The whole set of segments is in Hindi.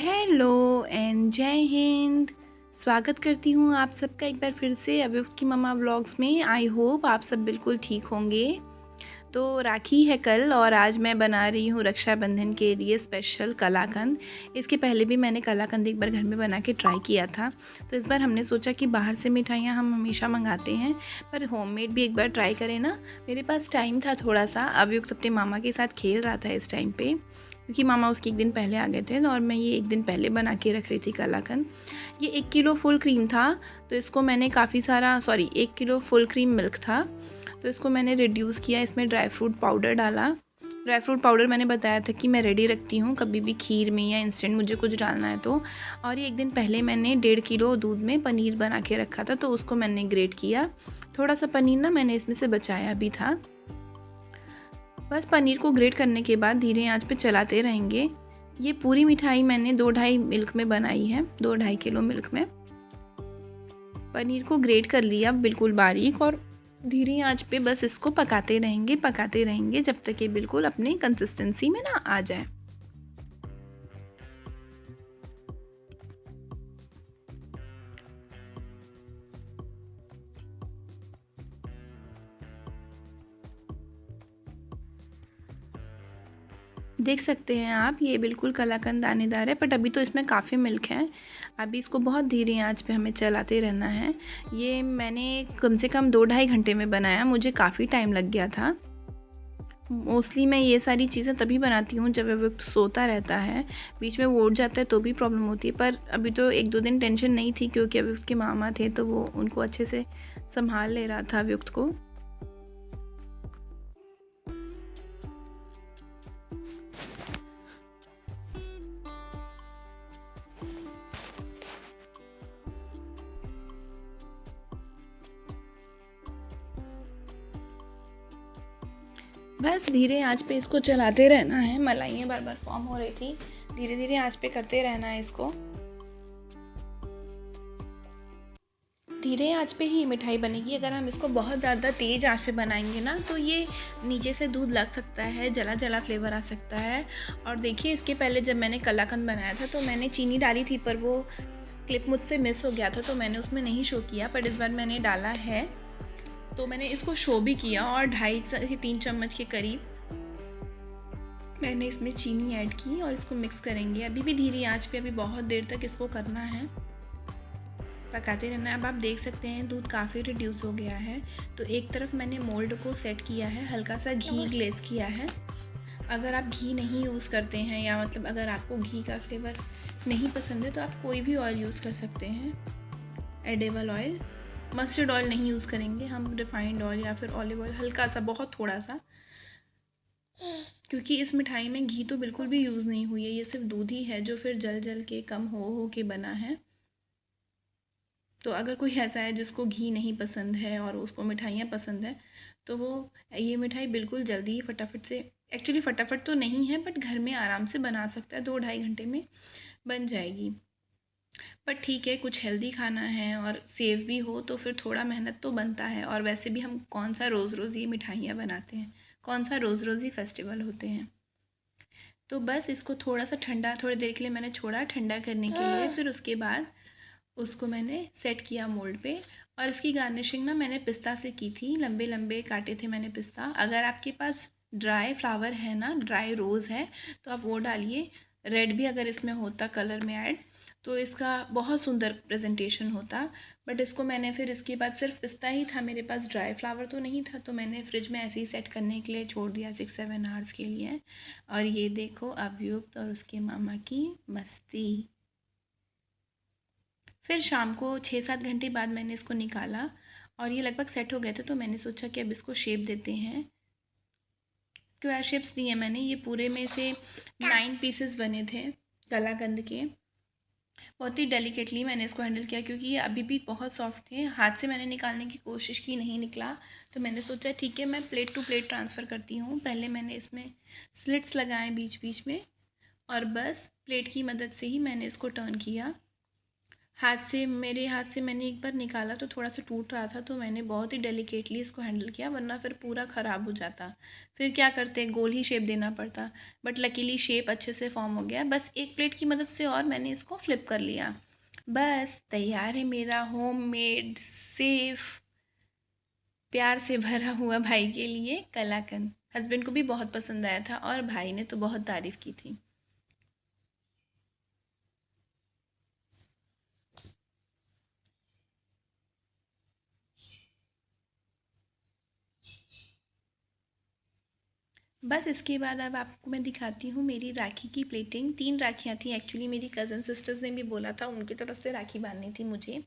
हेलो एंड जय हिंद। स्वागत करती हूँ आप सबका एक बार फिर से अभियुक्त की मम्मा व्लॉग्स में। आई होप आप सब बिल्कुल ठीक होंगे। तो राखी है कल और आज मैं बना रही हूँ रक्षाबंधन के लिए स्पेशल कलाकंद। इसके पहले भी मैंने कलाकंद एक बार घर में बना के ट्राई किया था। तो इस बार हमने सोचा कि बाहर से मिठाइयाँ हम हमेशा मंगाते हैं, पर होममेड भी एक बार ट्राई करें ना। मेरे पास टाइम था थोड़ा सा, अभियुक्त अपने मामा के साथ खेल रहा था इस टाइम पे, क्योंकि मामा उसके एक दिन पहले आ गए थे और मैं ये एक दिन पहले बना के रख रही थी कलाकंद। ये 1 किलो फुल क्रीम था, तो इसको मैंने 1 किलो फुल क्रीम मिल्क था, तो इसको मैंने रिड्यूस किया। इसमें ड्राई फ्रूट पाउडर डाला। ड्राई फ्रूट पाउडर मैंने बताया था कि मैं रेडी रखती हूँ कभी भी खीर में या इंस्टेंट मुझे कुछ डालना है तो। और ये एक दिन पहले मैंने 1.5 किलो दूध में पनीर बना के रखा था, तो उसको मैंने ग्रेट किया। थोड़ा सा पनीर ना मैंने इसमें से बचाया भी था। बस पनीर को ग्रेट करने के बाद धीरे आंच पे चलाते रहेंगे। ये पूरी मिठाई मैंने 2-2.5 मिल्क में बनाई है, 2-2.5 किलो मिल्क में। पनीर को ग्रेट कर लिया बिल्कुल बारीक, और धीरे आंच पे बस इसको पकाते रहेंगे जब तक ये बिल्कुल अपनी कंसिस्टेंसी में ना आ जाए। देख सकते हैं आप, ये बिल्कुल कलाकंद दानेदार है, बट अभी तो इसमें काफ़ी मिल्क है। अभी इसको बहुत धीरे आंच पे हमें चलाते रहना है। ये मैंने कम से कम 2-2.5 घंटे में बनाया, मुझे काफ़ी टाइम लग गया था। मोस्टली मैं ये सारी चीज़ें तभी बनाती हूँ जब वक्त सोता रहता है, बीच में वो उठ जाता है तो भी प्रॉब्लम होती है। पर अभी तो 1-2 दिन टेंशन नहीं थी, क्योंकि अभी उसके मामा थे तो वो उनको अच्छे से संभाल ले रहा था अभियुक्त को। बस धीरे आंच पे इसको चलाते रहना है। मलाइयाँ बार बार फॉर्म हो रही थी, धीरे धीरे आंच पे करते रहना है इसको। धीरे आंच पे ही मिठाई बनेगी। अगर हम इसको बहुत ज़्यादा तेज़ आंच पे बनाएंगे ना, तो ये नीचे से दूध लग सकता है, जला जला फ्लेवर आ सकता है। और देखिए, इसके पहले जब मैंने कलाकंद बनाया था तो मैंने चीनी डाली थी, पर वो क्लिप मुझसे मिस हो गया था तो मैंने उसमें नहीं शो किया। पर इस बार मैंने डाला है तो मैंने इसको शो भी किया, और 2.5 से 3 चम्मच के करीब मैंने इसमें चीनी ऐड की और इसको मिक्स करेंगे। अभी भी धीरे आंच पे, अभी बहुत देर तक इसको करना है, पकाते रहना है। अब आप देख सकते हैं दूध काफ़ी रिड्यूस हो गया है। तो एक तरफ मैंने मोल्ड को सेट किया है, हल्का सा घी ग्लेज किया है। अगर आप घी नहीं यूज़ करते हैं, या मतलब अगर आपको घी का फ्लेवर नहीं पसंद है, तो आप कोई भी ऑयल यूज़ कर सकते हैं। एडिबल ऑयल, मस्टर्ड ऑयल नहीं यूज़ करेंगे हम, रिफाइंड ऑयल या फिर ऑलिव ऑयल हल्का सा, बहुत थोड़ा सा, क्योंकि इस मिठाई में घी तो बिल्कुल भी यूज़ नहीं हुई है। ये सिर्फ दूध ही है जो फिर जल जल के कम हो के बना है। तो अगर कोई ऐसा है जिसको घी नहीं पसंद है और उसको मिठाइयाँ पसंद है, तो वो ये मिठाई बिल्कुल जल्दी ही फटाफट से, एक्चुअली फटाफट तो नहीं है बट घर में आराम से बना सकता है, 2-2.5 घंटे में बन जाएगी। पर ठीक है, कुछ हेल्दी खाना है और सेव भी हो तो फिर थोड़ा मेहनत तो बनता है। और वैसे भी हम कौन सा रोज़ रोज़ ये मिठाइयाँ बनाते हैं, कौन सा रोज़ रोज़ ही फेस्टिवल होते हैं। तो बस इसको थोड़ा सा ठंडा, थोड़ी देर के लिए मैंने छोड़ा ठंडा करने के लिए, फिर उसके बाद उसको मैंने सेट किया मोल्ड पे। और इसकी गार्निशिंग ना मैंने पिस्ता से की थी, लंबे लंबे काटे थे मैंने पिस्ता। अगर आपके पास ड्राई फ्लावर है ना, ड्राई रोज़ है, तो आप वो डालिए। रेड भी अगर इसमें होता कलर में ऐड, तो इसका बहुत सुंदर प्रेजेंटेशन होता। बट इसको मैंने फिर इसके बाद सिर्फ पिस्ता ही था मेरे पास, ड्राई फ्लावर तो नहीं था, तो मैंने फ्रिज में ऐसे ही सेट करने के लिए छोड़ दिया 6-7 आवर्स के लिए। और ये देखो अभियुक्त और उसके मामा की मस्ती। फिर शाम को 6-7 घंटे बाद मैंने इसको निकाला और ये लगभग सेट हो गए थे, तो मैंने सोचा कि अब इसको शेप देते हैं। स्क्वायर शेप्स दिए मैंने। ये पूरे में से 9 पीसेस बने थे कलाकंद के। बहुत ही डेलिकेटली मैंने इसको हैंडल किया, क्योंकि ये अभी भी बहुत सॉफ्ट थे। हाथ से मैंने निकालने की कोशिश की, नहीं निकला, तो मैंने सोचा ठीक है, मैं प्लेट टू प्लेट ट्रांसफ़र करती हूँ। पहले मैंने इसमें स्लिट्स लगाए बीच बीच में, और बस प्लेट की मदद से ही मैंने इसको टर्न किया। मेरे हाथ से मैंने एक बार निकाला तो थोड़ा सा टूट रहा था, तो मैंने बहुत ही डेलिकेटली इसको हैंडल किया, वरना फिर पूरा ख़राब हो जाता। फिर क्या करते, गोल ही शेप देना पड़ता। बट लकीली शेप अच्छे से फॉर्म हो गया। बस एक प्लेट की मदद से और मैंने इसको फ्लिप कर लिया। बस तैयार है मेरा होममेड सेफ प्यार से भरा हुआ भाई के लिए कलाकंद। हस्बैंड को भी बहुत पसंद आया था और भाई ने तो बहुत तारीफ़ की थी। बस इसके बाद अब आपको मैं दिखाती हूँ मेरी राखी की प्लेटिंग। 3 राखियाँ थी एक्चुअली, मेरी कज़न सिस्टर्स ने भी बोला था, उनकी तरफ से राखी बांधनी थी मुझे।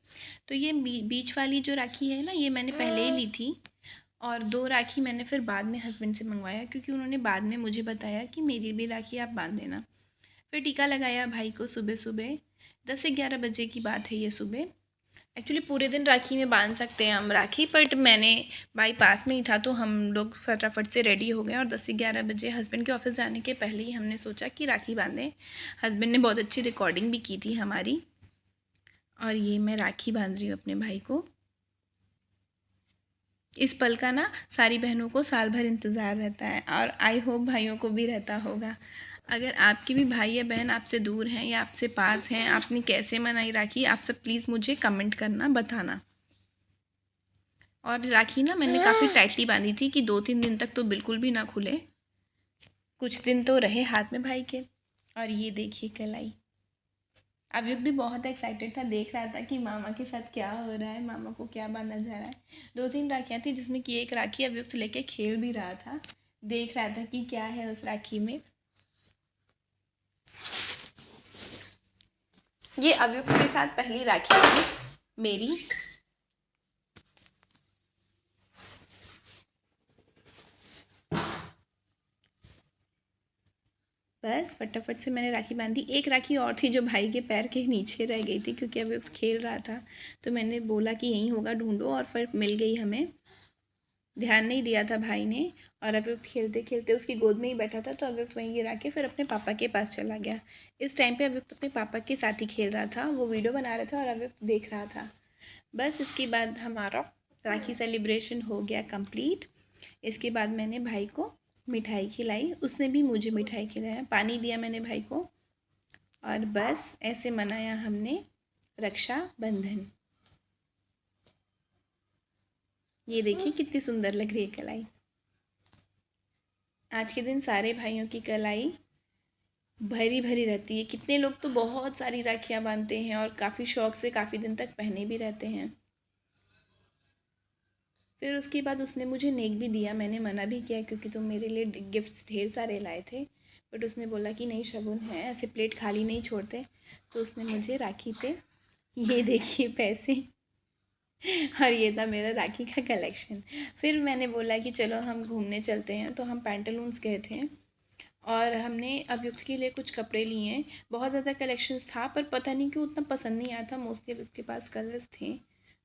तो ये बीच वाली जो राखी है ना, ये मैंने पहले ही ली थी। और 2 राखी मैंने फिर बाद में हस्बैंड से मंगवाया, क्योंकि उन्होंने बाद में मुझे बताया कि मेरी भी राखी आप बांध देना। फिर टीका लगाया भाई को सुबह सुबह, 10 से 11 बजे की बात है ये सुबह। एक्चुअली पूरे दिन राखी में बांध सकते हैं हम राखी, बट मैंने भाई पास में ही था तो हम लोग फटाफट से रेडी हो गए और 10 से 11 बजे हस्बैंड के ऑफिस जाने के पहले ही हमने सोचा कि राखी बांधें। हस्बैंड ने बहुत अच्छी रिकॉर्डिंग भी की थी हमारी। और ये मैं राखी बांध रही हूँ अपने भाई को। इस पल का ना सारी बहनों को साल भर इंतज़ार रहता है, और आई होप भाइयों को भी रहता होगा। अगर आपके भी भाई या बहन आपसे दूर हैं या आपसे पास हैं, आपने कैसे मनाई राखी, आप सब प्लीज़ मुझे कमेंट करना, बताना। और राखी ना मैंने काफ़ी टाइटली बांधी थी कि 2-3 दिन तक तो बिल्कुल भी ना खुले। कुछ दिन तो रहे हाथ में भाई के। और ये देखिए कलाई। अभियुक्त भी बहुत एक्साइटेड था, देख रहा था कि मामा के साथ क्या हो रहा है, मामा को क्या बांधा जा रहा है। 2-3 राखियाँ थी जिसमें कि एक राखी अभियुक्त लेके खेल भी रहा था, देख रहा था कि क्या है उस राखी में। ये अभियुक्त के साथ पहली राखी थी मेरी। बस फटाफट से मैंने राखी बांधी। एक राखी और थी जो भाई के पैर के नीचे रह गई थी, क्योंकि अभी खेल रहा था, तो मैंने बोला कि यहीं होगा ढूंढो, और फिर मिल गई हमें। ध्यान नहीं दिया था भाई ने, और अभियुक्त खेलते खेलते उसकी गोद में ही बैठा था, तो अभियुक्त वहीं गिरा के फिर अपने पापा के पास चला गया। इस टाइम पे अभियुक्त अपने पापा के साथ ही खेल रहा था, वो वीडियो बना रहा था और अभियुक्त देख रहा था। बस इसके बाद हमारा राखी सेलिब्रेशन हो गया कंप्लीट। इसके बाद मैंने भाई को मिठाई खिलाई, उसने भी मुझे मिठाई खिलाया, पानी दिया मैंने भाई को। और बस ऐसे मनाया हमने रक्षाबंधन। ये देखिए कितनी सुंदर लग रही है कलाई। आज के दिन सारे भाइयों की कलाई भरी भरी रहती है। कितने लोग तो बहुत सारी राखियाँ बांधते हैं और काफ़ी शौक से काफ़ी दिन तक पहने भी रहते हैं। फिर उसके बाद उसने मुझे नेक भी दिया। मैंने मना भी किया क्योंकि तुम मेरे लिए गिफ्ट्स ढेर सारे लाए थे, बट उसने बोला कि नहीं शगुन है, ऐसे प्लेट खाली नहीं छोड़ते। तो उसने मुझे राखी पे ये देखिए पैसे और ये था मेरा राखी का कलेक्शन। फिर मैंने बोला कि चलो हम घूमने चलते हैं, तो हम पैंटालून्स गए थे और हमने अभियुक्त के लिए कुछ कपड़े लिए। बहुत ज़्यादा कलेक्शंस था, पर पता नहीं क्यों उतना पसंद नहीं आया था। मोस्टली अभियुक्त के पास कलर्स थे,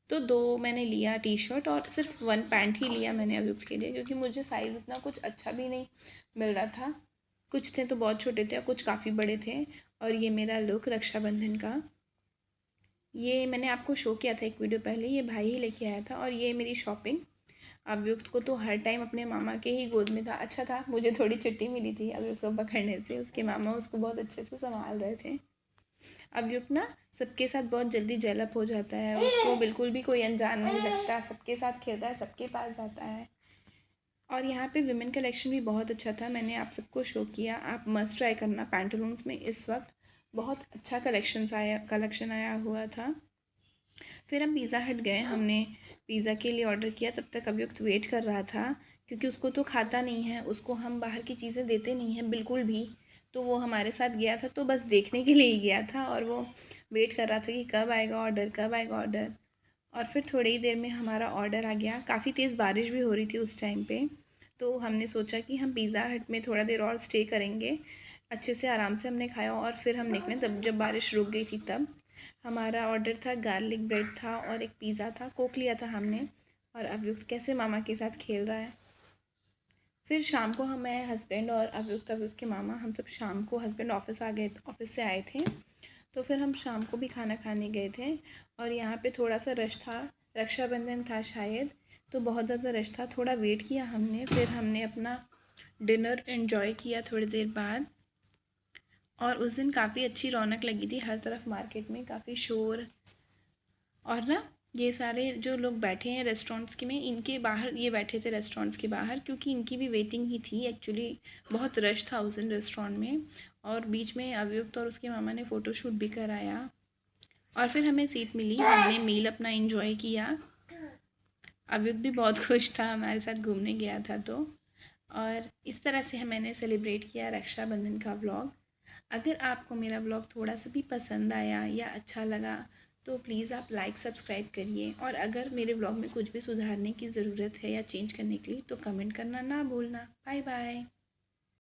तो 2 मैंने लिया टी शर्ट, और सिर्फ 1 पैंट ही लिया मैंने अभियुक्त के लिए, क्योंकि मुझे साइज़ उतना कुछ अच्छा भी नहीं मिल रहा था। कुछ थे तो बहुत छोटे थे और कुछ काफ़ी बड़े थे। और ये मेरा लुक रक्षाबंधन का, ये मैंने आपको शो किया था एक वीडियो पहले, ये भाई ही लेके आया था। और ये मेरी शॉपिंग। अभियुक्त को तो हर टाइम अपने मामा के ही गोद में था। अच्छा था, मुझे थोड़ी छुट्टी मिली थी अभियुक्त को पकड़ने से, उसके मामा उसको बहुत अच्छे से संभाल रहे थे। अभियुक्त ना सबके साथ बहुत जल्दी जेलअप हो जाता है, उसको बिल्कुल भी कोई अनजान नहीं लगता, सबके साथ खेलता है, सबके पास जाता है। और यहाँ पे विमेन कलेक्शन भी बहुत अच्छा था, मैंने आप सबको शो किया, आप मस्ट ट्राई करना। पैंटालून्स में इस वक्त बहुत अच्छा कलेक्शन आया हुआ था। फिर हम पिज़्ज़ा हट गए, हमने पिज़्ज़ा के लिए ऑर्डर किया। तब तक अभियुक्त वेट कर रहा था, क्योंकि उसको तो खाता नहीं है, उसको हम बाहर की चीज़ें देते नहीं हैं बिल्कुल भी। तो वो हमारे साथ गया था तो बस देखने के लिए ही गया था, और वो वेट कर रहा था कि कब आएगा ऑर्डर, कब आएगा ऑर्डर। और फिर थोड़ी ही देर में हमारा ऑर्डर आ गया। काफ़ी तेज़ बारिश भी हो रही थी उस टाइम पे, तो हमने सोचा कि हम पिज़्ज़ा हट में थोड़ा देर और स्टे करेंगे। अच्छे से आराम से हमने खाया और फिर हम निकले, तब जब बारिश रुक गई थी तब। हमारा ऑर्डर था गार्लिक ब्रेड था और एक पिज़्ज़ा था, कोक लिया था हमने। और अभियुक्त कैसे मामा के साथ खेल रहा है। फिर शाम को मैं हस्बैंड और अभियुक्त के मामा, हम सब शाम को, हस्बैंड ऑफिस आ गए, ऑफिस से आए थे, तो फिर हम शाम को भी खाना खाने गए थे और यहाँ पे थोड़ा सा रश था, रक्षाबंधन था शायद, तो बहुत ज़्यादा रश था। थोड़ा वेट किया हमने, फिर हमने अपना डिनर एंजॉय किया थोड़ी देर बाद। और उस दिन काफ़ी अच्छी रौनक लगी थी हर तरफ मार्केट में, काफ़ी शोर। और ना ये सारे जो लोग बैठे हैं रेस्टोरेंट्स के में, इनके बाहर ये बैठे थे रेस्टोरेंट्स के बाहर, क्योंकि इनकी भी वेटिंग ही थी एक्चुअली। बहुत रश था उस दिन रेस्टोरेंट में। और बीच में अभियुक्त और उसके मामा ने फ़ोटोशूट भी कराया और फिर हमें सीट मिली, हमने मील अपना एंजॉय किया। अभियुक्त भी बहुत खुश था, हमारे साथ घूमने गया था तो। और इस तरह से मैंने सेलिब्रेट किया रक्षाबंधन का व्लॉग। अगर आपको मेरा व्लॉग थोड़ा सा भी पसंद आया या अच्छा लगा तो प्लीज़ आप लाइक सब्सक्राइब करिए। और अगर मेरे व्लॉग में कुछ भी सुधारने की ज़रूरत है या चेंज करने के लिए तो कमेंट करना ना भूलना। Bye bye.